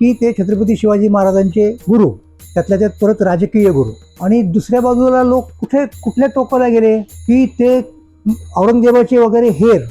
की ते छत्रपती शिवाजी महाराजांचे गुरु, त्यातल्या त्यात परत राजकीय गुरु. आणि दुसऱ्या बाजूला लोक कुठल्या टोकाला गेले की ते औरंगजेबाचे वगैरे हेर.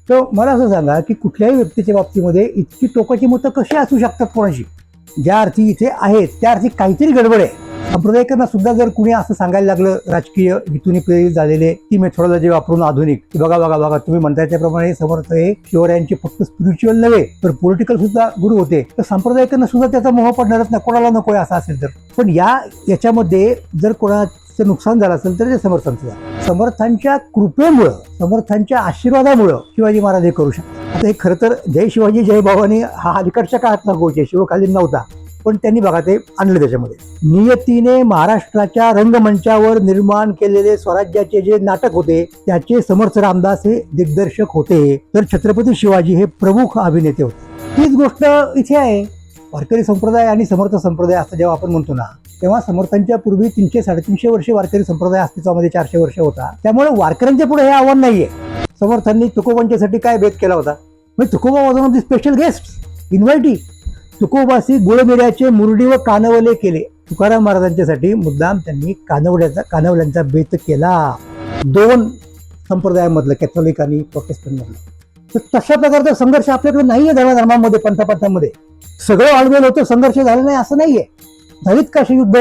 तर मला असं सांगा की कुठल्याही व्यक्तीच्या बाबतीमध्ये इतकी टोकाची मतं कशी असू शकतात कोणाची? ज्या अर्थी इथे आहेत त्या अर्थी काहीतरी गडबड आहे. सांप्रदायिकांना सुद्धा जर कुणी असं सांगायला लागलं, राजकीय हेतूने प्रेरित झालेले ती मेथोडॉलॉजी वापरून आधुनिक, की बघा बघा बघा तुम्ही म्हणताय त्याप्रमाणे समर्थ हे शिवरायांचे फक्त स्पिरिच्युअल नव्हे तर पॉलिटिकल सुद्धा गुरु होते, तर सांप्रदायिकांना सुद्धा त्याचा मोह पडणारच नाही. कोणाला नको असं असेल तर. पण याच्यामध्ये जर कोणाचं नुकसान झालं असेल तर ते समर्थांचं झालं. समर्थांच्या कृपेमुळं, समर्थांच्या आशीर्वादामुळं शिवाजी महाराज हे करू शकतात. आता हे खरं तर जय शिवाजी जय भवानी हा अलीकडच्या काळातला गोष्ट आहे, शिवकालीन नव्हता. पण त्यांनी बघा ते आणलं त्याच्यामध्ये. नियतीने महाराष्ट्राच्या रंगमंचावर निर्माण केलेले स्वराज्याचे जे नाटक होते त्याचे समर्थ रामदास हे दिग्दर्शक होते, तर छत्रपती शिवाजी हे प्रमुख अभिनेते होते. हीच गोष्ट इथे आहे. वारकरी संप्रदाय आणि समर्थ संप्रदाय असं जेव्हा आपण म्हणतो ना, तेव्हा समर्थांच्या पूर्वी 300-350 वर्षे वारकरी संप्रदाय अस्तित्वामध्ये 400 वर्ष होता. त्यामुळे वारकऱ्यांच्या पुढे हे आव्हान नाहीये. समर्थांनी तुकोबांच्यासाठी काय भेद केला होता? म्हणजे Tukoba was one of the special guest invitee. तुकोबासी गुळमिऱ्याचे मुरडी व कानवले केले. तुकाराम महाराजांच्यासाठी मुद्दाम त्यांनी कानवल्यांचा बेत केला. 2 संप्रदायामधलं, कॅथोलिक आणि प्रोटेस्टंट मधलं. तर तशा प्रकारचा संघर्ष आपल्याकडे नाहीये धर्मामध्ये, पंथामध्ये. सगळं वाढवेल होतं, संघर्ष झाला नाही असं नाहीये. झालीत का युद्ध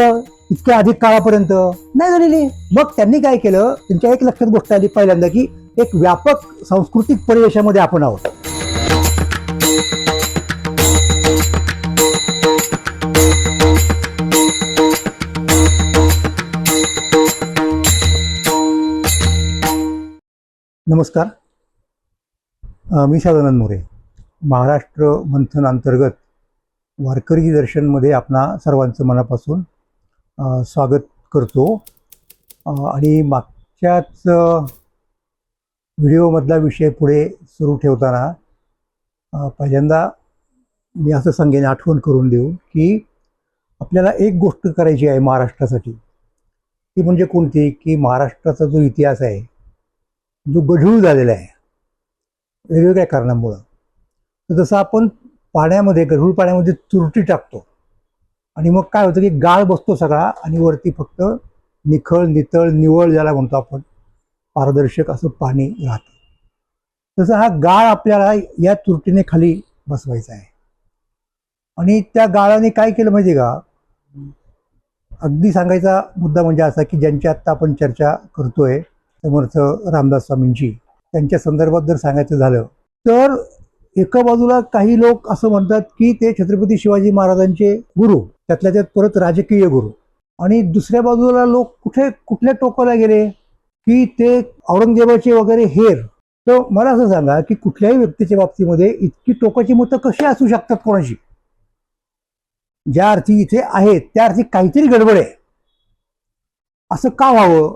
इतक्या अधिक काळापर्यंत? नाही झालेली. मग त्यांनी काय केलं, त्यांच्या एक लक्षात गोष्ट आली पहिल्यांदा की एक व्यापक सांस्कृतिक परिवेशामध्ये आपण आहोत. नमस्कार, मी सदानंद मोरे. महाराष्ट्र मंथन अंतर्गत वारकरी दर्शनमध्ये आपणा सर्वांचं मनापासून स्वागत करतो. आणि मागच्याच व्हिडिओमधला विषय पुढे सुरू ठेवताना पहिल्यांदा मी असं सांगेन, आठवण करून देऊ की आपल्याला एक गोष्ट करायची आहे महाराष्ट्रासाठी. ती म्हणजे कोणती? की महाराष्ट्राचा जो इतिहास आहे, जो गढूळ झालेला आहे वेगवेगळ्या कारणामुळं. तर जसं आपण गढूळ पाण्यामध्ये तुरटी टाकतो आणि मग काय होतं की गाळ बसतो सगळा आणि वरती फक्त निखळ, नितळ, निवळ ज्याला म्हणतो आपण, पारदर्शक असं पाणी राहतं. तसं हा गाळ आपल्याला या तुरटीने खाली बसवायचा आहे. आणि त्या गाळाने काय केलं माहिती का? अगदी सांगायचा मुद्दा म्हणजे असा की ज्यांची आत्ता आपण चर्चा करतोय, समर्थ रामदास स्वामींची, त्यांच्या संदर्भात जर सांगायचं झालं तर एका बाजूला काही लोक असं म्हणतात की ते छत्रपती शिवाजी महाराजांचे गुरु, त्यातल्या त्यात परत राजकीय गुरु. आणि दुसऱ्या बाजूला लोक कुठल्या टोकाला गेले की ते औरंगजेबाचे वगैरे हेर. तर मला असं सांगा की कुठल्याही व्यक्तीच्या बाबतीमध्ये इतकी टोकाची मतं कशी असू शकतात कोणाची? ज्या अर्थी इथे आहेत त्या अर्थी काहीतरी गडबड आहे. असं का व्हावं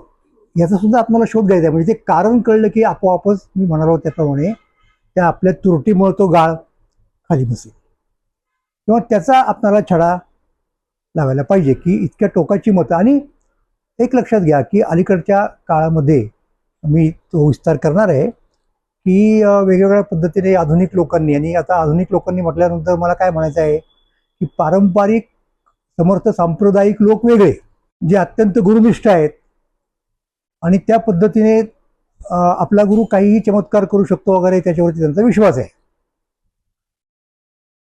याचा सुद्धा आपल्याला शोध घ्यायचा आहे. म्हणजे ते कारण कळलं की आपोआपच मी म्हणालो त्याप्रमाणे त्या आपल्या तुरटीमुळे तो गाळ खाली बसेल. तेव्हा त्याचा आपल्याला छडा लावायला पाहिजे की इतक्या टोकाची मतं. आणि एक लक्षात घ्या की अलीकडच्या काळामध्ये मी तो विस्तार करणार आहे की वेगवेगळ्या पद्धतीने आधुनिक लोकांनी, आणि आता आधुनिक लोकांनी म्हटल्यानंतर मला काय म्हणायचं आहे की पारंपरिक समर्थ सांप्रदायिक लोक वेगळे, जे अत्यंत गुरुनिष्ठ आहेत आणि त्या पद्धतीने आपला गुरु काहीही चमत्कार करू शकतो वगैरे, त्याच्यावरती त्यांचा विश्वास आहे,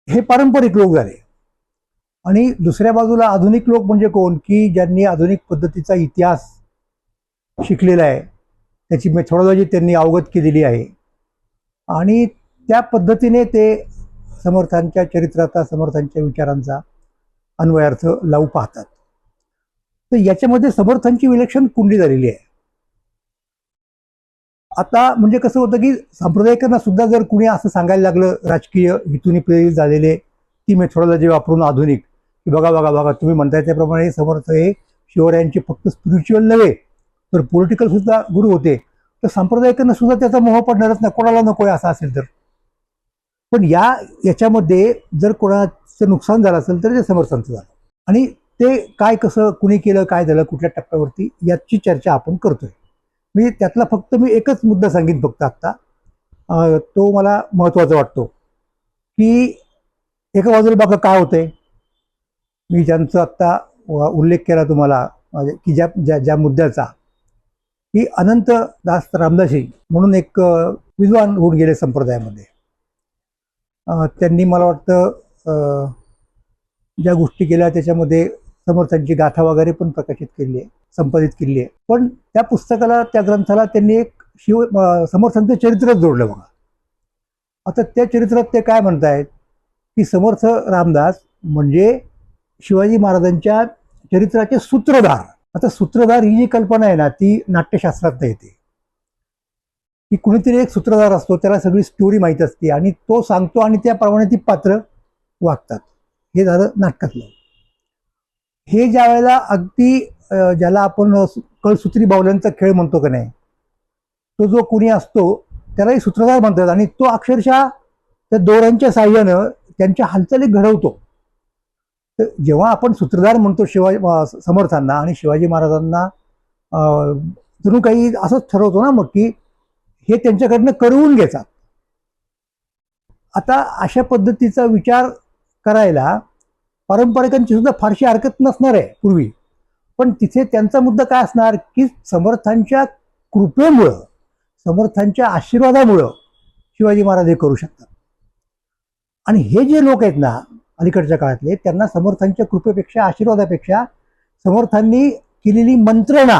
हे पारंपरिक लोक झाले. आणि दुसऱ्या बाजूला आधुनिक लोक म्हणजे कोण? की ज्यांनी आधुनिक पद्धतीचा इतिहास शिकलेला आहे, त्याची मेथोडॉलॉजी त्यांनी अवगत केलेली आहे आणि त्या पद्धतीने ते समर्थांच्या चरित्राचा, समर्थांच्या विचारांचा अन्वयार्थ लावू पाहतात. तर याच्यामध्ये समर्थांची विलक्षण कुंडी झालेली आहे. आता म्हणजे कसं होतं की सांप्रदायिकांना सुद्धा जर कुणी असं सांगायला लागलं, राजकीय हेतूने प्रेरित झालेले ती मेथोडॉलॉजी वापरून आधुनिक, की बघा बघा बघा तुम्ही म्हणताय त्याप्रमाणे समर्थ हे शिवरायांचे फक्त स्पिरिच्युअल नव्हे तर पॉलिटिकल सुद्धा गुरु होते, तर सांप्रदायिकांना सुद्धा त्याचा मोह पडणारच नाही. कोणाला नको असं असेल तर. पण याच्यामध्ये जर कोणाचं नुकसान झालं असेल तर ते समर्थांचं झालं. आणि ते काय, कसं, कुणी केलं, काय झालं, कुठल्या टप्प्यावरती, याची चर्चा आपण करतोय. मी त्यातला फक्त मी एकच मुद्दा सांगेन फक्त आत्ता, तो मला महत्त्वाचा वाटतो की एका बाजूला बघा काय होतंय मी ज्यांचा आत्ता उल्लेख केला तुम्हाला की ज्या ज्या ज्या मुद्द्याचा, की अनंतदास रामदासी म्हणून एक विद्वान होऊन गेले संप्रदायामध्ये. त्यांनी मला वाटतं ज्या गोष्टी केल्या त्याच्यामध्ये समर्थांची गाथा वगैरे पण प्रकाशित केली आहे, संपादित केली आहे. पण त्या पुस्तकाला, त्या ग्रंथाला त्यांनी एक समर्थांचं चरित्रच जोडलं बघा. आता त्या चरित्रात ते काय म्हणतायत की समर्थ रामदास म्हणजे शिवाजी महाराजांच्या चरित्राचे सूत्रधार. आता सूत्रधार ही जी कल्पना आहे ना, ती नाट्यशास्त्रात येते, की कुणीतरी एक सूत्रधार असतो, त्याला सगळी स्टोरी माहीत असते आणि तो सांगतो आणि त्याप्रमाणे ती पात्र वागतात. हे झालं नाटकातलं. हे ज्या वेळेला अगदी ज्याला आपण कळसूत्री बाहुल्यांचा खेळ म्हणतो का नाही, तो जो कुणी असतो त्यालाही सूत्रधार म्हणतात आणि तो अक्षरशः त्या दोऱ्यांच्या साह्यानं त्यांच्या हालचाली घडवतो. तर जेव्हा आपण सूत्रधार म्हणतो शिवाजी समर्थांना आणि शिवाजी महाराजांना, जणू काही असंच ठरवतो ना मग, की हे त्यांच्याकडनं करवून घेतात. आता अशा पद्धतीचा विचार करायला पारंपरिकांची सुद्धा फारशी हरकत नसणार आहे पूर्वी. पण तिथे त्यांचा मुद्दा काय असणार की समर्थांच्या कृपेमुळं, समर्थांच्या आशीर्वादामुळं शिवाजी महाराज हे करू शकतात. आणि हे जे लोक आहेत ना अलीकडच्या काळातले, त्यांना समर्थांच्या कृपेपेक्षा, आशीर्वादापेक्षा समर्थांनी केलेली मंत्रणा,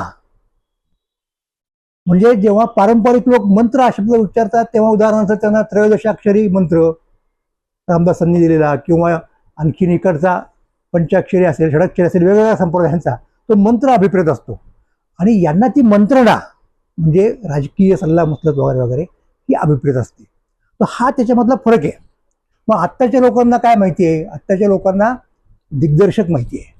म्हणजे जेव्हा पारंपरिक लोक मंत्र हा शब्द उच्चारतात तेव्हा उदाहरणार्थ त्यांना त्रयोदशाक्षरी मंत्र रामदासांनी दिलेला, किंवा आणखीन इकडचा पंचाक्षरी असेल, षडाक्षरी असेल, वेगवेगळ्या संप्रदायांचा तो मंत्र अभिप्रेत असतो. आणि यांना ती मंत्रणा म्हणजे राजकीय सल्ला मसलत वगैरे वगैरे ही अभिप्रेत असते. तर हा त्याच्यामधला फरक आहे. मग आत्ताच्या लोकांना काय माहिती आहे? आत्ताच्या लोकांना दिग्दर्शक माहिती आहे,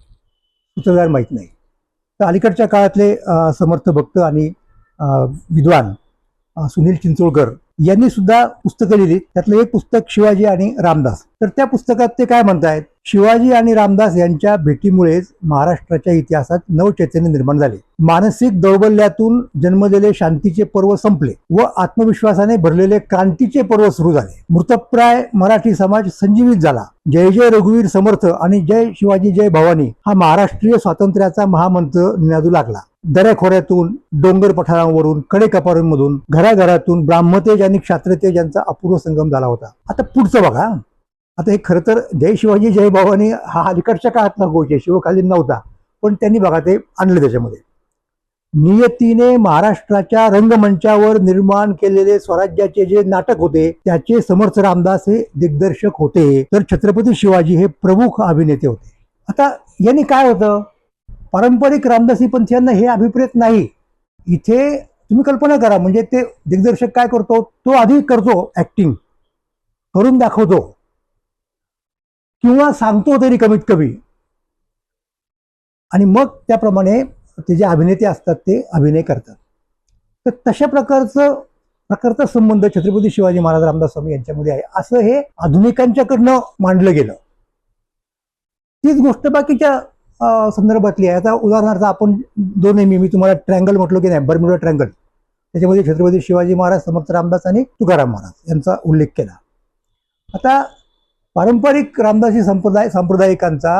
सूत्रधार माहीत नाही. तर अलीकडच्या काळातले समर्थ भक्त आणि विद्वान सुनील चिंचोळकर यांनी सुद्धा पुस्तकं लिहिली. त्यातलं एक पुस्तक शिवाजी आणि रामदास. तर त्या पुस्तकात ते काय म्हणतायत, शिवाजी आणि रामदास यांच्या भेटीमुळेच महाराष्ट्राच्या इतिहासात नवचैतन्य निर्माण झाले. मानसिक दौर्बल्यातून जन्मलेले शांतीचे पर्व संपले व आत्मविश्वासाने भरलेले क्रांतीचे पर्व सुरू झाले. मृतप्राय मराठी समाज संजीवित झाला. जय जय रघुवीर समर्थ आणि जय शिवाजी जय भवानी हा महाराष्ट्रीय स्वातंत्र्याचा महामंत्र निनादू लागला. दऱ्याखोऱ्यातून, डोंगर पठारांवरून, कडेकपारींमधून, घराघरातून ब्राह्मतेज आणि क्षात्रतेज यांचा अपूर्व संगम झाला होता. आता पुढचं बघा. आता हे खरं तर जय शिवाजी जय भवानी हा अलीकडच्या काळातला गोष्ट आहे, शिवकालीन नव्हता, पण त्यांनी बघा ते आणलं त्याच्यामध्ये. नियतीने महाराष्ट्राच्या रंगमंचावर निर्माण केलेले स्वराज्याचे जे नाटक होते त्याचे समर्थ रामदास हे दिग्दर्शक होते, तर छत्रपती शिवाजी हे प्रमुख अभिनेते होते. आता यांनी काय होतं, पारंपरिक रामदासी पंथीयांना हे अभिप्रेत नाही. इथे तुम्ही कल्पना करा, म्हणजे ते दिग्दर्शक काय करतो, तो आधी करतो ऍक्टिंग करून दाखवतो किंवा सांगतो तरी कमीत कमी, आणि मग त्याप्रमाणे ते जे अभिनेते असतात ते अभिनय करतात. तर तशा प्रकारचा संबंध छत्रपती शिवाजी महाराज रामदास स्वामी यांच्यामध्ये आहे, असं हे आधुनिकांच्याकडनं मांडलं गेलं. तीच गोष्ट बाकीच्या संदर्भातली आहे. आता उदाहरणार्थ आपण दोन मी तुम्हाला ट्रँगल म्हटलो की नाही, बर्म्युडा ट्रँगल, त्याच्यामध्ये छत्रपती शिवाजी महाराज, समर्थ रामदास आणि तुकाराम महाराज यांचा उल्लेख केला. आता पारंपरिक रामदासी सांप्रदायिकांचा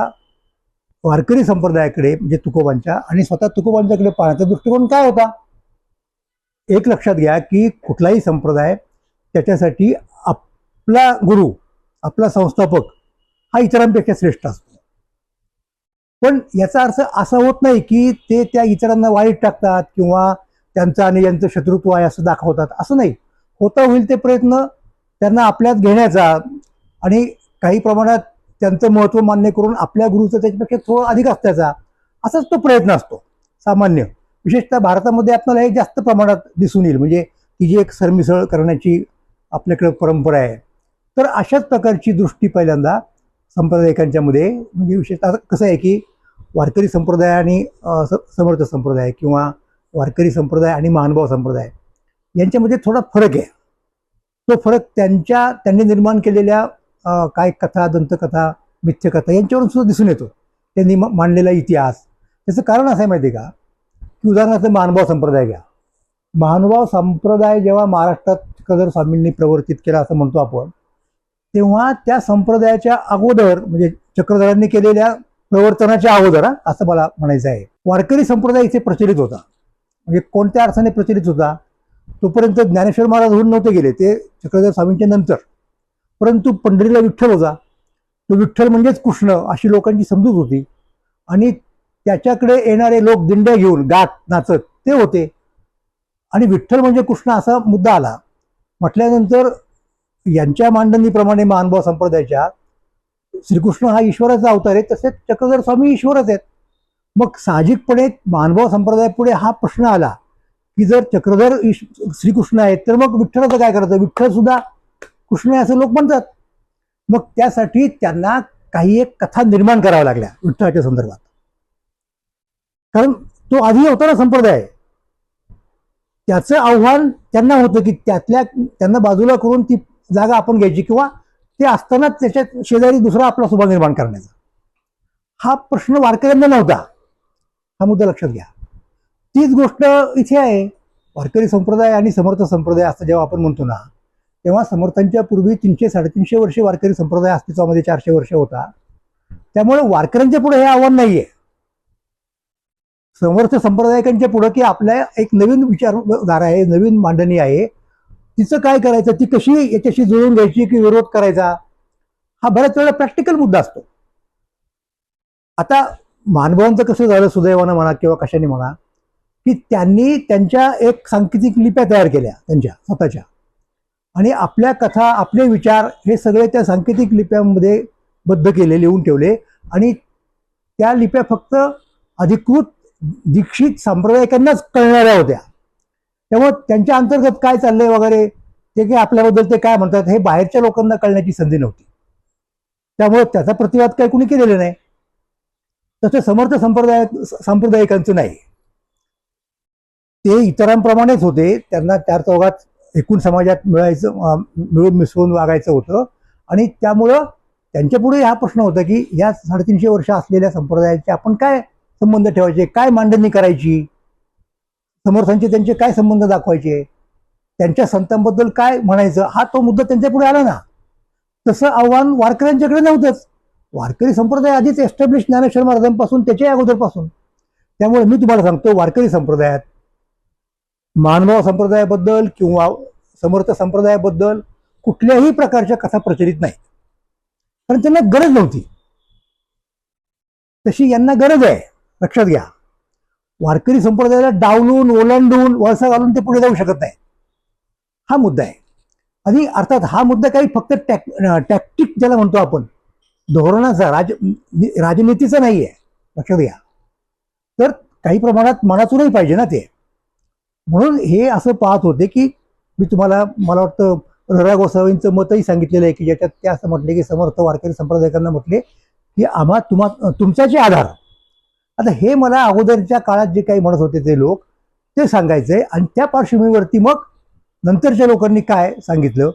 वारकरी संप्रदायाकडे म्हणजे तुकोबांच्या आणि स्वतः तुकोबांच्याकडे पाहण्याचा दृष्टिकोन काय होता? एक लक्षात घ्या की कुठलाही संप्रदाय त्याच्यासाठी आपला गुरु, आपला संस्थापक हा इतरांपेक्षा श्रेष्ठ असतो. पण याचा अर्थ असा होत नाही की ते त्या इतरांना वाईट टाकतात किंवा त्यांचं आणि यांचं शत्रुत्व आहे असं दाखवतात, असं नाही. होता होईल ते प्रयत्न त्यांना आपल्यात घेण्याचा आणि काही प्रमाणात त्यांचं महत्त्व मान्य करून आपल्या गुरुचं त्याच्यापेक्षा थोडं अधिक असल्याचा, असाच तो प्रयत्न असतो सामान्य. विशेषतः भारतामध्ये आपल्याला हे जास्त प्रमाणात दिसून येईल, म्हणजे ती जी एक सरमिसळ करण्याची आपल्याकडे परंपरा आहे. तर अशाच प्रकारची दृष्टी पहिल्यांदा संप्रदायिकांच्यामध्ये, म्हणजे विशेषतः कसं आहे की वारकरी संप्रदाय आणि समर्थ संप्रदाय किंवा वारकरी संप्रदाय आणि महानुभाव संप्रदाय यांच्यामध्ये थोडा फरक आहे. तो फरक त्यांनी निर्माण केलेल्या काय कथा, दंतकथा, मिथ्यकथा यांच्यावरून सुद्धा दिसून येतो. त्यांनी मांडलेला इतिहास. त्याचं कारण असं आहे माहिती आहे का, की उदाहरणार्थ महानुभाव संप्रदाय घ्या. महानुभाव संप्रदाय जेव्हा महाराष्ट्रात कदर स्वामींनी प्रवर्तित केला असं म्हणतो आपण, तेव्हा त्या संप्रदायाच्या अगोदर म्हणजे चक्रधरांनी केलेल्या प्रवर्तनाच्या अगोदर असं मला म्हणायचं आहे. वारकरी संप्रदाय इथे प्रचलित होता. म्हणजे कोणत्या अर्थाने प्रचलित होता, तोपर्यंत ज्ञानेश्वर महाराज होऊन नव्हते गेले, ते चक्रधर स्वामींच्या नंतर. परंतु पंढरीला विठ्ठल होता, तो विठ्ठल म्हणजेच कृष्ण अशी लोकांची समजूत होती. आणि त्याच्याकडे येणारे लोक दिंड्या घेऊन गात नाचत ते होते. आणि विठ्ठल म्हणजे कृष्ण असा मुद्दा आला म्हटल्यानंतर यांच्या मांडणीप्रमाणे महानुभाव संप्रदायाच्या श्रीकृष्ण हा ईश्वराचा अवतार आहे, तसेच चक्रधर स्वामी ईश्वरच आहेत. मग साहजिकपणे महानुभाव संप्रदायापुढे हा प्रश्न आला की जर चक्रधर श्रीकृष्ण आहेत तर मग विठ्ठलाचं काय करायचं, विठ्ठल सुद्धा कृष्ण आहे असं लोक म्हणतात. मग त्यासाठी त्यांना काही एक कथा निर्माण कराव्या लागल्या विठ्ठलाच्या संदर्भात. कारण तो आधी अवतार संप्रदाय, त्याचं आव्हान त्यांना होतं की त्यांना बाजूला करून ती जागा आपण घ्यायची किंवा ते असताना त्याच्या शेजारी दुसरा आपला सुभा निर्माण करण्याचा. हा प्रश्न वारकऱ्यांना नव्हता, हा मुद्दा लक्षात घ्या. तीच गोष्ट इथे आहे. वारकरी संप्रदाय आणि समर्थ संप्रदाय असं जेव्हा आपण म्हणतो ना, तेव्हा समर्थांच्या पूर्वी 300-350 वर्षे वारकरी संप्रदाय अस्तित्वामध्ये 400 वर्ष होता. त्यामुळे वारकऱ्यांच्या पुढे हे आव्हान नाहीये. समर्थ संप्रदायिकांच्या पुढे की आपल्या एक नवीन विचारधारा आहे, नवीन मांडणी आहे, तिचं काय करायचं, ती कशी याच्याशी जुळवून घ्यायची की विरोध करायचा, हा बऱ्याच वेळा प्रॅक्टिकल मुद्दा असतो. आता महानुभावांचं कसं झालं सुदैवानं म्हणा किंवा कशाने म्हणा, की त्यांनी त्यांच्या एक सांकेतिक लिप्या तयार केल्या त्यांच्या स्वतःच्या, आणि आपल्या कथा आपले विचार हे सगळे त्या सांकेतिक लिप्यांमध्ये बद्ध केले, लिहून ठेवले. आणि त्या लिप्या फक्त अधिकृत दीक्षित सांप्रदायिकांनाच कळणाऱ्या होत्या. त्यामुळे त्यांच्या अंतर्गत काय चाललंय वगैरे ते काय आपल्याबद्दल ते काय म्हणतात हे बाहेरच्या लोकांना कळण्याची संधी नव्हती. त्यामुळे त्याचा प्रतिवाद काय कुणी केलेला नाही. तसं समर्थ सांप्रदायिकांचं नाही, ते इतरांप्रमाणेच होते. त्यांना चार चौघात एकूण समाजात मिळून मिसळून वागायचं होतं. आणि त्यामुळं त्यांच्या पुढे हा प्रश्न होता की या 350 वर्ष असलेल्या संप्रदायाचे आपण काय संबंध ठेवायचे, काय मांडणी करायची, समर्थांचे त्यांचे काय संबंध दाखवायचे, त्यांच्या संतांबद्दल काय म्हणायचं, हा तो मुद्दा त्यांच्या पुढे आला ना. तसं आव्हान वारकऱ्यांच्याकडे नव्हतंच. वारकरी संप्रदाय आधीच एस्टॅब्लिश ज्ञानेश्वर महाराजांपासून त्याच्या अगोदरपासून. त्यामुळे मी तुम्हाला सांगतो, वारकरी संप्रदायात महानुभाव संप्रदायाबद्दल किंवा समर्थ संप्रदायाबद्दल कुठल्याही प्रकारच्या कथा प्रचलित नाहीत, कारण त्यांना गरज नव्हती. तशी यांना गरज आहे, लक्षात घ्या. वारकरी संप्रदायाला डावलून ओलांडून वळसा घालून ते पुढे जाऊ शकत नाही, हा मुद्दा आहे. आणि अर्थात हा मुद्दा काही फक्त टॅक्टिक ज्याला म्हणतो आपण, धोरणाचा राजनीतीचा नाही आहे, लक्षात घ्या. तर काही प्रमाणात मनातूनही पाहिजे ना ते. म्हणून हे असं पाहत होते की मी तुम्हाला मला वाटतं र गोसावींचं मतही सांगितलेलं आहे की ज्याच्यात ते असं म्हटले की समर्थ वारकरी संप्रदायिकांना म्हटले की तुमचा जे आधार. आता हे मला अगोदरच्या काळात जे काही म्हणत होते ते लोक ते सांगायचंय, आणि त्या पार्श्वभूमीवरती मग नंतरच्या लोकांनी काय सांगितलं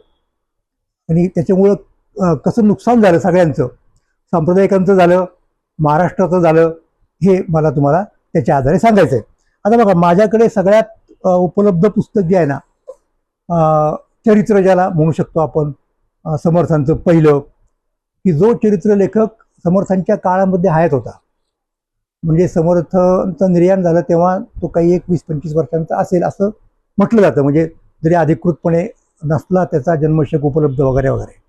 आणि त्याच्यामुळं कसं नुकसान झालं सगळ्यांचं, सांप्रदायिकांचं झालं, महाराष्ट्राचं झालं, हे मला तुम्हाला त्याच्या आधारे सांगायचं आहे. आता बघा, माझ्याकडे सगळ्यात उपलब्ध पुस्तक जे आहे ना, चरित्र ज्याला म्हणू शकतो आपण समर्थांचं पहिलं, की जो चरित्र लेखक समर्थांच्या काळामध्ये हयात होता, म्हणजे समर्थांचं निर्याण झालं तेव्हा तो काही 20-25 वर्षांचा असेल असं म्हटलं जातं, म्हणजे जरी अधिकृतपणे नसला त्याचा जन्मशक उपलब्ध वगैरे वगैरे.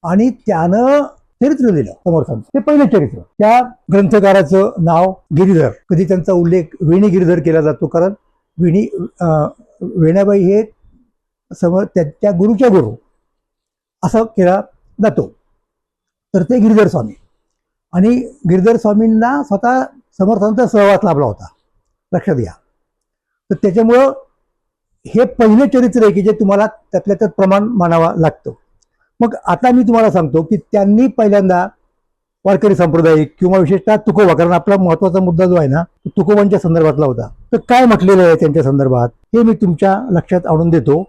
आणि त्यानं चरित्र लिहिलं समर्थांचं, ते पहिलं चरित्र. त्या ग्रंथकाराचं नाव गिरीधर. कधी त्यांचा उल्लेख वेणी गिरीधर केला जातो, कारण वेणाबाई हे त्याच्या गुरुच्या गुरु असं केला जातो. तर ते गिरीधर स्वामी, आणि गिरीधर स्वामींना स्वतः समर्थांचा सहवास लाभला होता, लक्षात घ्या. तर त्याच्यामुळं हे पहिलं चरित्र आहे की जे तुम्हाला त्यातल्या त्यात प्रमाण मानावं लागतं. मग आता मी तुम्हाला सांगतो की त्यांनी पहिल्यांदा वारकरी संप्रदायिक किंवा विशेषतः तुकोबा, कारण आपला महत्वाचा मुद्दा जो आहे ना तो तुकोबांच्या संदर्भातला होता, तर काय म्हटलेलं आहे त्यांच्या संदर्भात हे मी तुमच्या लक्षात आणून देतो.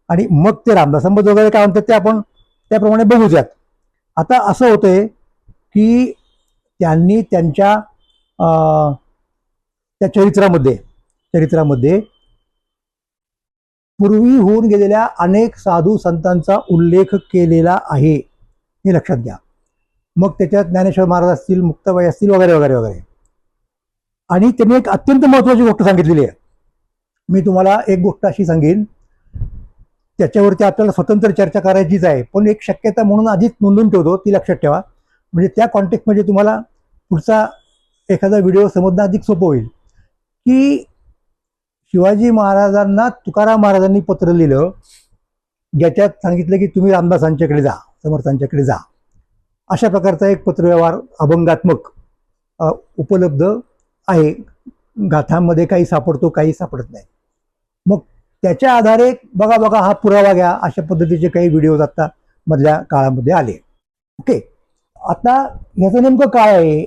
आणि मग ते रामदासांबद्दल वगैरे काय म्हणतात ते आपण त्याप्रमाणे बघूयात. आता असं होतंय की त्यांनी त्यांच्या त्या चरित्रामध्ये पूर्वी होऊन गेलेल्या अनेक साधू संतांचा उल्लेख केलेला आहे, हे लक्षात घ्या. मग त्याच्यात ज्ञानेश्वर महाराज असतील, मुक्ताबाई असतील, वगैरे वगैरे वगैरे. आणि त्यांनी एक अत्यंत महत्त्वाची गोष्ट सांगितलेली आहे. मी तुम्हाला एक गोष्ट अशी सांगेन, त्याच्यावरती आपल्याला स्वतंत्र चर्चा करायचीच आहे, पण एक शक्यता म्हणून आधीच नोंदवून ठेवतो, ती लक्षात ठेवा. म्हणजे त्या कॉन्टेक्स्टमध्ये तुम्हाला पुढचा एखादा व्हिडिओ समजणं अधिक सोपं होईल. की शिवाजी महाराजांना तुकाराम महाराजांनी पत्र लिहिलं, ज्याच्यात सांगितलं की तुम्ही रामदासांच्याकडे जा, समर्थांच्याकडे जा. अशा प्रकारचा एक पत्रव्यवहार अभंगात्मक उपलब्ध आहे. गाथांमध्ये काही सापडतो, काही सापडत नाही. मग त्याच्या आधारे बघा बघा हा पुरावा घ्या, अशा पद्धतीचे काही व्हिडिओज आता मधल्या काळामध्ये आले. ओके, आता ह्याचं नेमकं काय आहे,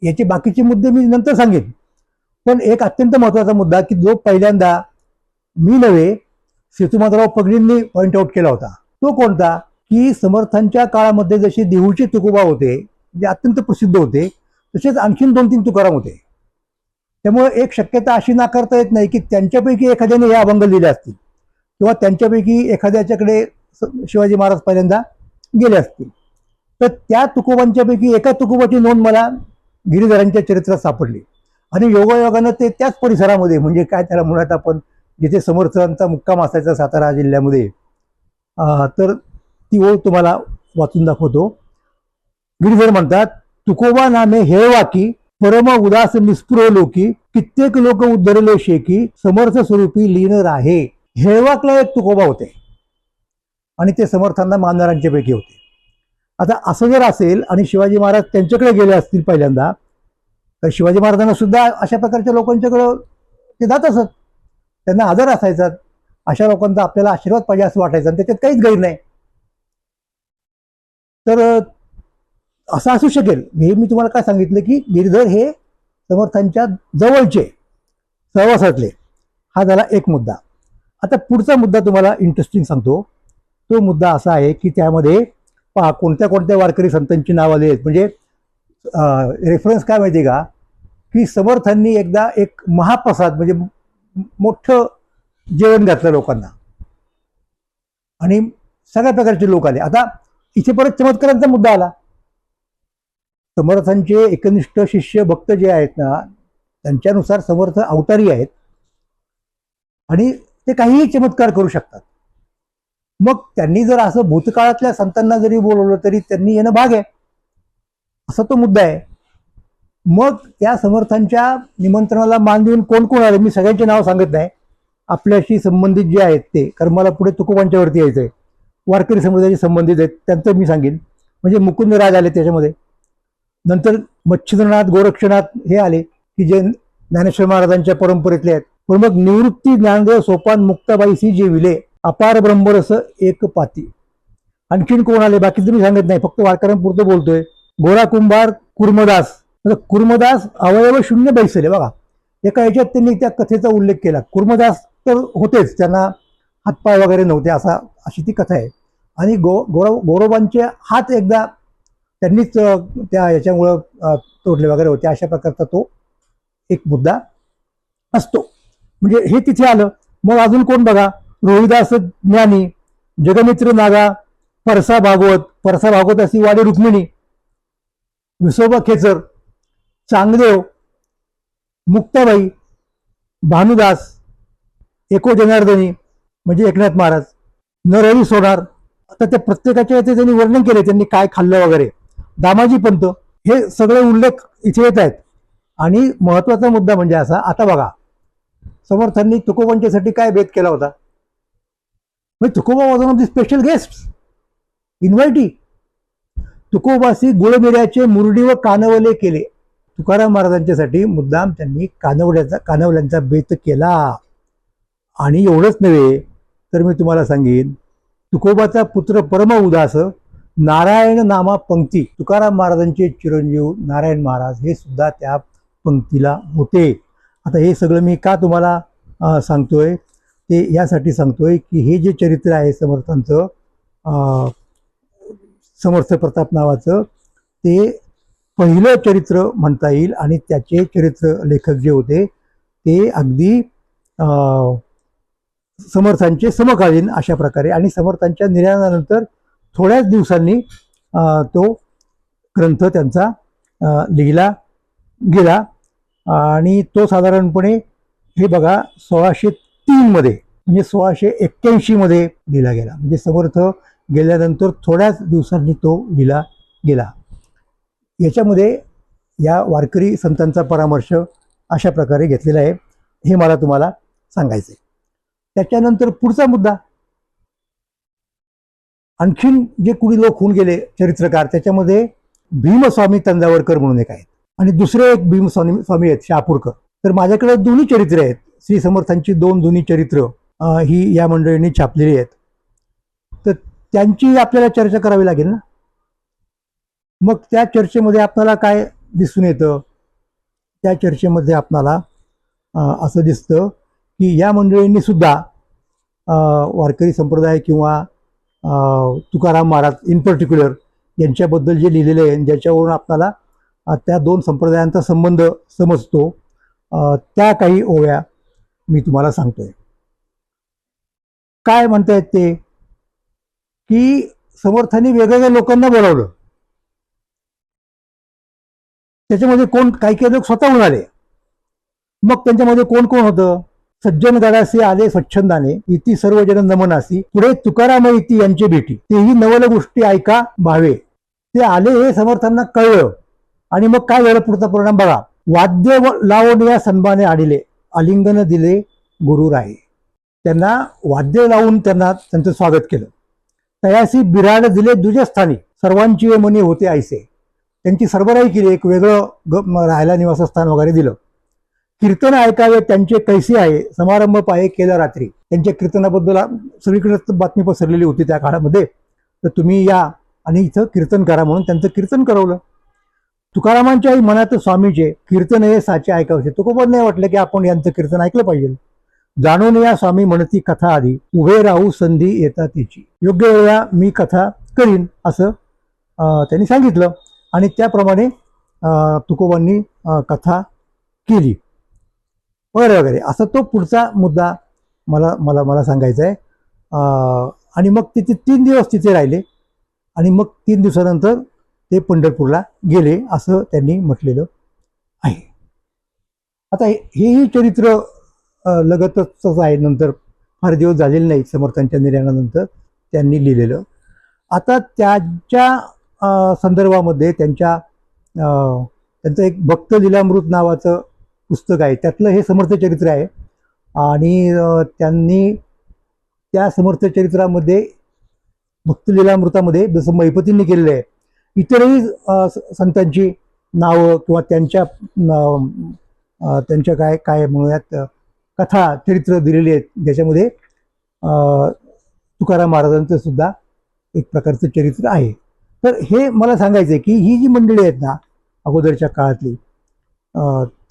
याचे बाकीचे मुद्दे मी नंतर सांगेन. पण एक अत्यंत महत्त्वाचा मुद्दा की जो पहिल्यांदा मी नव्हे सेतुमाधवराव पगडींनी पॉइंट आउट केला होता, तो कोणता, की समर्थांच्या काळामध्ये जसे देहूचे तुकोबा होते, जे अत्यंत प्रसिद्ध होते, तसेच आणखीन 2-3 तुकाराम होते. त्यामुळे एक शक्यता अशी नाकारता येत नाही की त्यांच्यापैकी एखाद्याने हे अभंग लिहिले असतील, किंवा त्यांच्यापैकी एखाद्याच्याकडे शिवाजी महाराज पहिल्यांदा गेले असतील. तर त्या तुकोबांच्यापैकी एका तुकोबाची नोंद मला गिरीधरांच्या चरित्रात सापडली. आणि योगायोगानं ते त्याच परिसरामध्ये, म्हणजे काय त्याला म्हणत आपण, जिथे समर्थांचा मुक्काम असायचा सातारा जिल्ह्यामध्ये, तर ती ओळ तुम्हाला वाचून दाखवतो. गिरीधर म्हणतात, तुकोबा नामे हेळवाकी परम उदास निस्पृह लोकी कित्येक लोक उद्धरले शेकी समर्थ स्वरूपी लीन राहे. हेळवाकला एक तुकोबा होते आणि ते समर्थांना मानणाऱ्यांच्या पैकी होते. आता असं जर असेल आणि शिवाजी महाराज त्यांच्याकडे गेले असतील पहिल्यांदा, तर शिवाजी महाराजांना सुद्धा अशा प्रकारच्या लोकांच्याकडं ते जात असत, त्यांना आदर असायचा. अशा लोकांचा आपल्याला आशीर्वाद पाहिजे असं वाटायचं, आणि त्याच्यात काहीच गैर नाही. तर असं असू शकेल. हे मी तुम्हाला काय सांगितलं की गिरधर हे समर्थांच्या जवळचे, सहवासातले. हा झाला एक मुद्दा. आता पुढचा मुद्दा तुम्हाला इंटरेस्टिंग सांगतो. तो मुद्दा असा आहे की त्यामध्ये पहा कोणत्या कोणत्या वारकरी संतांची नाव आली आहेत. म्हणजे रेफरन्स काय माहिती आहे का, की समर्थांनी एकदा एक महाप्रसाद म्हणजे मोठं जेवण घातलं लोकांना, आणि सगळ्या प्रकारचे लोक आले. आता इथे परत चमत्कारांचा मुद्दा आला. समर्थांचे एकनिष्ठ शिष्य भक्त जे आहेत ना, त्यांच्यानुसार समर्थ अवतारी आहेत आणि ते काहीही चमत्कार करू शकतात. मग त्यांनी जर असं भूतकाळातल्या संतांना जरी बोलवलं तरी त्यांनी येणं भाग आहे, असा तो मुद्दा आहे. मग त्या समर्थांच्या निमंत्रणाला मान देऊन कोण कोण आले, मी सगळ्यांचे नाव सांगत नाही, आपल्याशी संबंधित जे आहेत ते, कारण मला पुढे तुकोबांच्यावरती यायचं आहे. वारकरी समुदायाशी संबंधित आहेत त्यांचं मी सांगेन. म्हणजे मुकुंदराज आले त्याच्यामध्ये, नंतर मच्छिंद्रनाथ, गोरक्षनाथ हे आले की जे ज्ञानेश्वर महाराजांच्या परंपरेतले आहेत. पण मग निवृत्ती, ज्ञानदेव, सोपान, मुक्ताबाईशी जे विले अपार ब्रह्मरस एक पाती. आणखीन कोण आले बाकीचं मी सांगत नाही, फक्त वारकऱ्यांपुरतं बोलतोय. गोरा कुंभार, कुर्मदास. कुर्मदास अवयव शून्य बैसले. बघा एका ह्याच्यात त्यांनी त्या कथेचा उल्लेख केला. कुर्मदास तर होतेच, त्यांना हातपाय वगैरे नव्हते, अशी ती कथा आहे. आणि गौरवांचे हात एकदा त्यांनीच त्या याच्यामुळं तोडले वगैरे होते, अशा प्रकारचा तो एक मुद्दा असतो. म्हणजे हे तिथे आलं. मग अजून कोण बघा, रोहिदास ज्ञानी, जगमित्र नागा, परसा भागवत अशी वाडी रुक्मिणी, विसोबा खेचर, चांगदेव, मुक्ताबाई, भानुदास, एको जनार्दनी म्हणजे एकनाथ महाराज, नरहरी सोनार. आता त्या प्रत्येकाच्या याचे त्यांनी वर्णन केले, त्यांनी काय खाल्लं वगैरे. दामाजी पंत, हे सगळे उल्लेख इथे येत आहेत. आणि महत्वाचा मुद्दा म्हणजे असा, आता बघा समर्थांनी तुकोबांच्यासाठी काय भेद केला होता. म्हणजे Tukoba was one of the special guest, invitee. तुकोबासी गुळमिऱ्याचे मुरडी व कानवले केले. तुकाराम महाराजांच्यासाठी मुद्दाम त्यांनी कानवल्यांचा बेत केला. आणि एवढंच नव्हे तर मी तुम्हाला सांगेन, तुकोबाचा पुत्र परम उदास नारायण नामा पंक्ती, तुकाराम महाराजांचे चिरंजीव नारायण महाराज हे सुद्धा त्या पंक्तीला होते. आता हे सगळं मी का तुम्हाला सांगतोय, ते यासाठी सांगतोय की हे जे चरित्र आहे समर्थांचं, समर्थ प्रताप नावाचं, ते पहिलं चरित्र म्हणता येईल. आणि त्याचे चरित्र लेखक जे होते ते अगदी समर्थांचे समकालीन अशा प्रकारे. आणि समर्थांच्या निर्याणानंतर थोड्याच दिवसांनी तो ग्रंथ त्यांचा लिहिला गेला आणि तो साधारणपणे हे बघा 1603 मध्ये म्हणजे 1681 मध्ये लिहिला गेला. म्हणजे समर्थ गेल्यानंतर थोड्याच दिवसांनी तो लिहिला गेला. याच्यामध्ये या वारकरी संतांचा परामर्श अशा प्रकारे घेतलेला आहे, हे मला तुम्हाला सांगायचं आहे. त्याच्यानंतर पुढचा मुद्दा, आणखीन जे कुणी लोक होऊन गेले चरित्रकार, त्याच्यामध्ये भीमस्वामी तंजावरकर म्हणून एक आहेत आणि दुसरे एक भीमस्वामी आहेत शहापूरकर. तर माझ्याकडे दोन्ही चरित्र आहेत, श्री समर्थांची दोन्ही चरित्र ही या मंडळींनी छापलेली आहेत. तर त्यांची आपल्याला चर्चा करावी लागेल ना. मग त्या चर्चेमध्ये आपल्याला काय दिसून येतं? त्या चर्चेमध्ये आपल्याला असं दिसतं की या मंडळींनी सुद्धा वारकरी संप्रदाय किंवा तुकाराम महाराज इन पर्टिक्युलर यांच्याबद्दल जे लिहिलेले आहे, ज्याच्यावरून आपल्याला त्या दोन संप्रदायांचा संबंध समजतो, त्या काही ओव्या मी तुम्हाला सांगतोय. काय म्हणतायत ते की समर्थांनी वेगवेगळ्या लोकांना बोलावलं. त्याच्यामध्ये काही काही लोक स्वतःहून आले. मग त्यांच्यामध्ये कोण कोण होतं? सज्जन गडासे आले स्वच्छंदाने, इति सर्वजन नमनासी, पुढे तुकाराम इति यांची भेटी, तेही नवल गोष्टी ऐका भावे. ते आले हे समर्थांना कळलं आणि मग काय झालं पुढचा परिणाम बघा. वाद्य लावून या सन्माने आडिले, आलिंगन दिले गुरु राहे. त्यांना वाद्य लावून त्यांचं स्वागत केलं. तयासी बिराड दिले दुजे स्थानी, सर्वांची मनी होते ऐसे. त्यांची सरबराई केली, एक वेगळं राहायला निवासस्थान वगैरे दिलं. कीर्तन ऐकावे त्यांचे कैसे आहे, समारंभ पाये केला रात्री. त्यांच्या कीर्तनाबद्दल सगळीकडे बातमी पसरलेली होती त्या काळामध्ये. तर तुम्ही या आणि इथं कीर्तन करा म्हणून त्यांचं कीर्तन करवलं. तुकारामांच्याही मनात स्वामीचे कीर्तन हे साचे ऐकावचे. तुकोबांना नाही वाटलं की आपण यांचं कीर्तन ऐकलं पाहिजे. जाणून या स्वामी म्हणती कथा आधी, उभे राहू संधी येता तिची. योग्य वेळा मी कथा करीन असं त्यांनी सांगितलं आणि त्याप्रमाणे तुकोबांनी कथा केली वगैरे वगैरे. असा तो पुढचा मुद्दा मला मला मला सांगायचा आहे. आणि मग तिथे 3 दिवस तिथे राहिले आणि मग 3 दिवसानंतर ते पंढरपूरला गेले असं त्यांनी म्हटलेलं आहे. आता हेही चरित्र लगतच आहे, नंतर फार दिवस झालेले नाहीत समर्थांच्या निर्याणानंतर त्यांनी लिहिलेलं. आता त्याच्या संदर्भामध्ये त्यांचं एक भक्त लीलामृत नावाचं पुस्तक आहे, त्यातलं हे समर्थ चरित्र आहे. आणि त्यांनी त्या समर्थ चरित्रामध्ये भक्त लीलामृतामध्ये जसं मैपतींनी केलेलं आहे, इतरही संतांची नावं किंवा त्यांच्या काय काय म्हणूयात कथा चरित्र दिलेली आहेत, ज्याच्यामध्ये तुकाराम महाराजांचं सुद्धा एक प्रकारचं चरित्र आहे. तर हे मला सांगायचं आहे की ही जी मंडळी आहेत ना अगोदरच्या काळातली,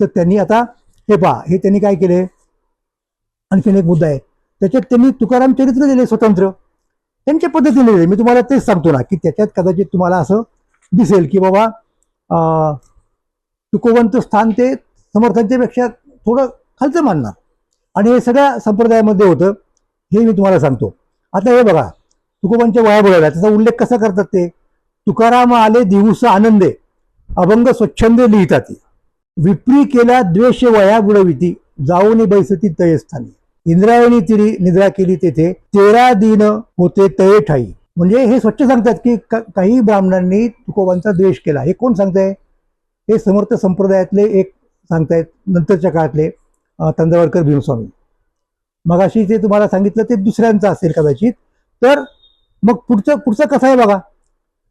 तर त्यांनी आता हे पहा, हे त्यांनी काय केले. आणखीन एक मुद्दा आहे त्याच्यात, त्यांनी तुकाराम चरित्र दिले स्वतंत्र त्यांच्या पद्धतीने दिले. मी तुम्हाला तेच सांगतो ना की त्याच्यात कदाचित तुम्हाला असं दिसेल की बाबा तुकोबांचं स्थान ते समर्थांच्या पेक्षा थोडं खालचं मानणार आणि हे सगळ्या संप्रदायामध्ये होतं, हे मी तुम्हाला सांगतो. आता हे बघा, तुकोबांच्या वया बोलायला त्याचा उल्लेख कसा करतात ते. तुकाराम आले दिवस आनंदे, अभंग स्वच्छंदे लिहितात. विप्री केल्या द्वेष वया बुडविती, जाऊन बैसती तयस्थानी. इंद्रायणी तिरी निद्रा केली तेथे, 13 दिन होते तये ठाई. म्हणजे हे स्वच्छ सांगतात की काही ब्राह्मणांनी तुकोबांचा द्वेष केला. हे कोण सांगताय? हे समर्थ संप्रदायातले एक सांगतायत, नंतरच्या काळातले तंजावरकर भीमस्वामी. मगाशी ते तुम्हाला सांगितलं ते दुसऱ्यांचं असेल कदाचित. तर मग पुढचं कसं आहे बघा.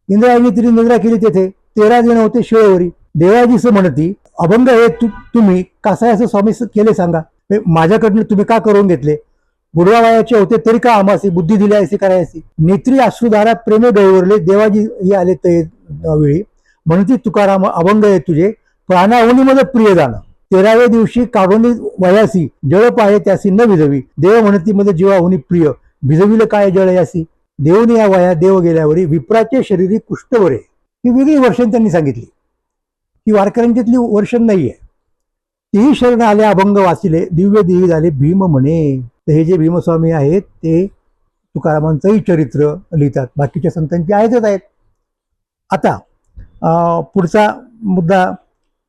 इंद्रायणी तिरी निद्रा केली तेथे, 13 दिन होते शिळेवरी, देवाजीस म्हणती अभंग हे तुम्ही कसा असं स्वामी केले सांगा. माझ्याकडनं तुम्ही का करून घेतले? बुडवा वयाचे होते तरी का आमासी, बुद्धी दिल्यासी करायची. नेत्री अश्रुधारा प्रेमे गैवरले, देवाजी हे आले ते वेळी म्हणती तुकाराम अभंग आहे तुझे, प्राणाहुनी मध्ये प्रिय जाणं. 13व्या दिवशी काढून वयासी, जळ पाहे त्यासी न भिजवी. देव म्हणती मध्ये जीवाहुनी प्रिय, भिजविलं काय जळ यासी. देवनी या वया देव गेल्यावरी, विप्राचे शरीरी कुष्ठवरे. ही वेगळी वर्षण त्यांनी सांगितली, ही वारकऱ्यांच्यातली वर्षण नाहीये. तेही शरण आले अभंग वाचिले, दिव्य देही झाले भीम म्हणे. तर हे जे भीमस्वामी आहेत ते तुकारामांचंही चरित्र लिहितात, बाकीच्या संतांची आहेतच आहेत. आता पुढचा मुद्दा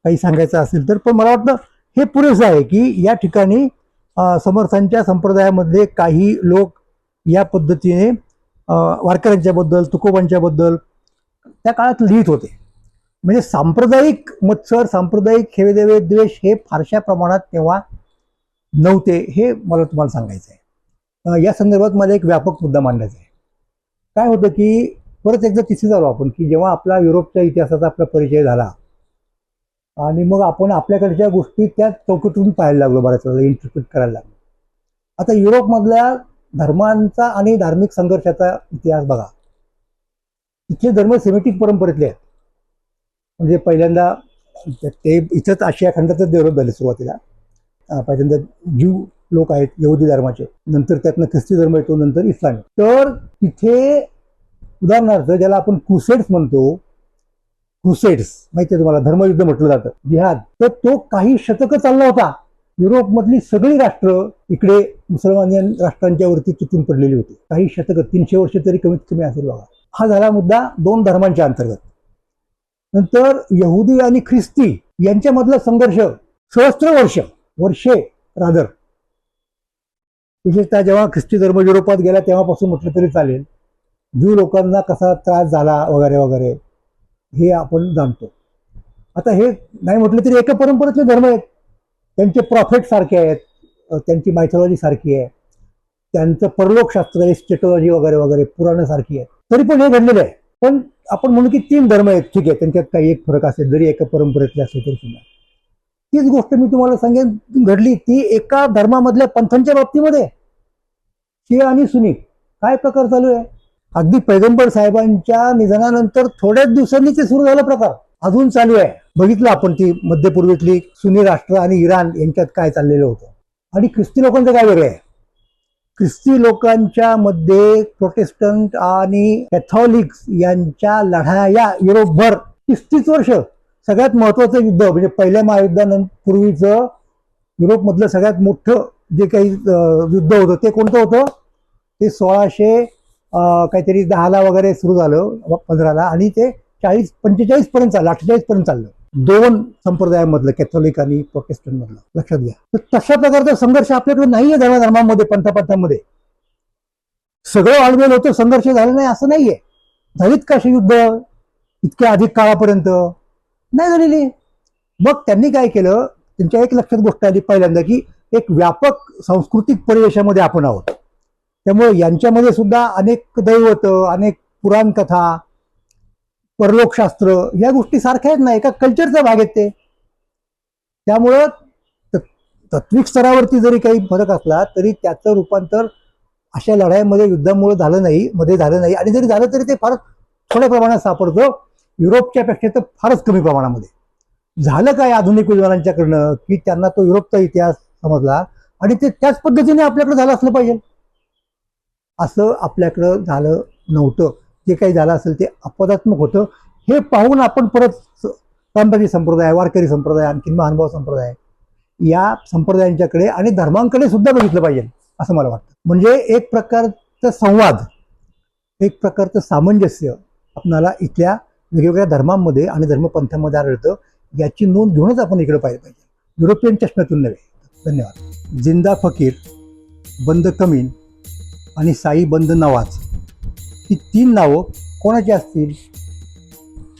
काही सांगायचा असेल तर, पण मला वाटतं हे पुरेसं आहे की या ठिकाणी समर्थांच्या संप्रदायामधले काही लोक या पद्धतीने वारकऱ्यांच्याबद्दल, तुकोबांच्याबद्दल त्या काळात लिहित होते. म्हणजे सांप्रदायिक मत्सर, सांप्रदायिक हेवेदेवे द्वेष हे फारशा प्रमाणात तेव्हा नव्हते, हे मला तुम्हाला सांगायचं आहे. या संदर्भात मला एक व्यापक मुद्दा मांडायचा आहे. काय होतं की परत एकदा तिथे झालो आपण की जेव्हा आपला युरोपच्या इतिहासाचा आपला परिचय झाला आणि मग आपण आपल्याकडच्या गोष्टी त्या चौकटीतून पाहायला लागलो, बऱ्याच वेळेला इंटरप्रिट करायला लागलो. आता युरोपमधल्या धर्मांचा आणि धार्मिक संघर्षाचा इतिहास बघा. इथले धर्म सेमेटिक परंपरेतले आहेत. म्हणजे पहिल्यांदा ते इथंच आशिया खंडातच डेव्हलप झाले सुरुवातीला. पहिल्यांदा ज्यू लोक आहेत यहुदी धर्माचे, नंतर त्यातनं ख्रिस्ती धर्म येतो, नंतर इस्लामी. तर तिथे उदाहरणार्थ ज्याला आपण क्रुसेड्स म्हणतो, क्रुसेड्स माहिती आहे तुम्हाला, धर्मयुद्ध म्हटलं जातं, जिहाद, तर तो काही शतकं चालला होता. युरोपमधली सगळी राष्ट्र इकडे मुसलमान राष्ट्रांच्या वरती तुटून पडलेली होती. काही शतकं, 300 वर्ष तरी कमीत कमी असेल बघा. हा झाला मुद्दा दोन धर्मांच्या अंतर्गत. नंतर यहुदी आणि ख्रिस्ती यांच्यामधला संघर्ष सहस्त्र वर्षे रादर, विशेषतः जेव्हा ख्रिस्ती धर्म युरोपात गेला तेव्हापासून म्हटलं तरी चालेल, ज्यू लोकांना कसा त्रास झाला वगैरे वगैरे हे आपण जाणतो. आता हे नाही म्हटलं तरी एका परंपरेतले धर्म आहेत. त्यांचे प्रॉफिट सारखे आहेत, त्यांची मायथॉलॉजी सारखी आहे, त्यांचं परलोकशास्त्र, एस्टेटॉलॉजी वगैरे वगैरे पुराणं सारखी आहे. तरी पण हे घडलेलं आहे. पण आपण म्हणू की 3 धर्म आहेत, ठीक आहे, त्यांच्यात काही एक फरक असेल जरी एका परंपरेतले असले तरी सुद्धा. तीच गोष्ट मी तुम्हाला सांगेन घडली ती एका धर्मामधल्या पंथांच्या बाबतीमध्ये. शिया आणि सुन्नी काय प्रकार चालू आहे. अगदी पैगंबर साहेबांच्या निधनानंतर थोड्याच दिवसांनी ते सुरू झाला प्रकार, अजून चालू आहे. बघितलं आपण ती मध्यपूर्वेतली सुन्नी राष्ट्र आणि इराण यांच्यात काय चाललेलं होतं. आणि ख्रिस्ती लोकांचं काय वेगळं आहे. ख्रिस्ती लोकांच्या मध्ये प्रोटेस्टंट आणि कॅथॉलिक्स यांच्या लढाया युरोपभर 30 वर्ष. सगळ्यात महत्वाचं युद्ध म्हणजे पहिल्या महायुद्धापूर्वीचं युरोपमधलं सगळ्यात मोठं जे काही युद्ध होतं ते कोणतं होतं. ते 1600 काहीतरी 10ला वगैरे सुरू झालं, 15ला, आणि ते 40-45 पर्यंत चाललं, 48 पर्यंत चाललं. 2 संप्रदायामधलं, कॅथॉलिक आणि प्रोटेस्टंट मधलं, लक्षात घ्या. तर तशा प्रकारचा संघर्ष आपल्याकडे नाहीये धर्मामध्ये, पंथामध्ये. सगळं ऑलवेल होतं, संघर्ष झाला नाही असं नाहीये. झालीत का अशी युद्ध इतक्या अधिक काळापर्यंत? नाही झालेली. मग त्यांनी काय केलं, त्यांच्या एक लक्षात गोष्ट आली पहिल्यांदा की एक व्यापक सांस्कृतिक परिवेशामध्ये आपण आहोत. त्यामुळे यांच्यामध्ये सुद्धा अनेक दैवत, अनेक पुराण कथा, परलोकशास्त्र या गोष्टी सारख्या आहेत ना, एका कल्चरचा भाग आहेत ते. त्यामुळं तात्विक स्तरावरती जरी काही फरक असला तरी त्याचं रूपांतर अशा लढाईमध्ये, युद्धामुळे झालं नाही. आणि जरी झालं तरी ते फार थोड्या प्रमाणात सापडतं. युरोपच्या पेक्षा तर फारच कमी प्रमाणामध्ये. झालं काय आधुनिक विद्वानांच्याकडनं की त्यांना तो युरोपचा इतिहास समजला आणि ते त्याच पद्धतीने आपल्याकडे झालं असलं पाहिजे. असं आपल्याकडं झालं नव्हतं. जे काही झालं असेल ते अपवादात्मक होतं. हे पाहून आपण परत रामदासी संप्रदाय, वारकरी संप्रदाय, आणखी महानुभाव संप्रदाय या संप्रदायांच्याकडे आणि धर्मांकडे सुद्धा बघितलं पाहिजे असं मला वाटतं. म्हणजे एक प्रकारचा संवाद, एक प्रकारचं सामंजस्य आपणाला इथल्या वेगवेगळ्या धर्मांमध्ये आणि धर्मपंथांमध्ये आढळतं. याची नोंद घेऊनच आपण इकडे पाहिलं पाहिजे, युरोपियन चष्म्यातून नव्हे. धन्यवाद. जिंदा फकीर, बंद कमीन आणि साई बंद नवाज ही 3 नावं कोणाची असतील?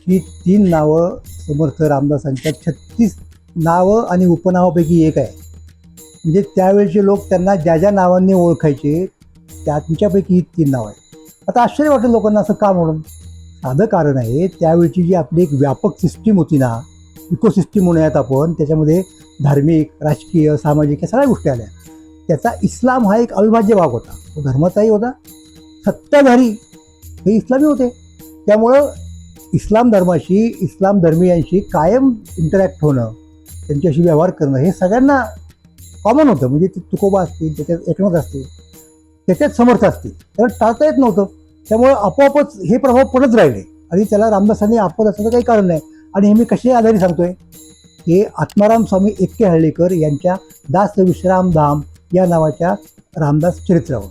ही 3 नावं समर्थ रामदासांच्या 36 नावं आणि उपनावापैकी एक आहे. म्हणजे त्यावेळेचे लोक त्यांना ज्या ज्या नावांनी ओळखायचे त्यांच्यापैकी ही 3 नावं आहेत. आता आश्चर्य वाटेल लोकांना असं का म्हणून. साधं कारण आहे, त्यावेळची जी आपली एक व्यापक सिस्टीम होती ना, इकोसिस्टीम म्हणूयात आपण, त्याच्यामध्ये धार्मिक, राजकीय, सामाजिक या सगळ्या गोष्टी आल्या. त्याचा इस्लाम हा एक अविभाज्य भाग होता. तो धर्माचाही होता, सत्ताधारी हे इस्लामी होते. त्यामुळं इस्लाम धर्माशी, इस्लाम धर्मीयांशी कायम इंटरॅक्ट होणं, त्यांच्याशी व्यवहार करणं हे सगळ्यांना कॉमन होतं. म्हणजे ते तुकोबा असतील, त्याच्यात एकनाथ असतील, त्याच्यात समर्थ असतील, त्याला टाळता येत नव्हतं. त्यामुळं आपोआपच हे प्रभाव पडत राहिले आणि त्याला रामदासांनी आपत असण्याचं काही कारण नाही. आणि हे मी कशाच्या आधारे सांगतोय, हे आत्माराम स्वामी एक्के हळ्ळीकर यांच्या दास विश्राम धाम या नावाच्या रामदास चरित्रावर.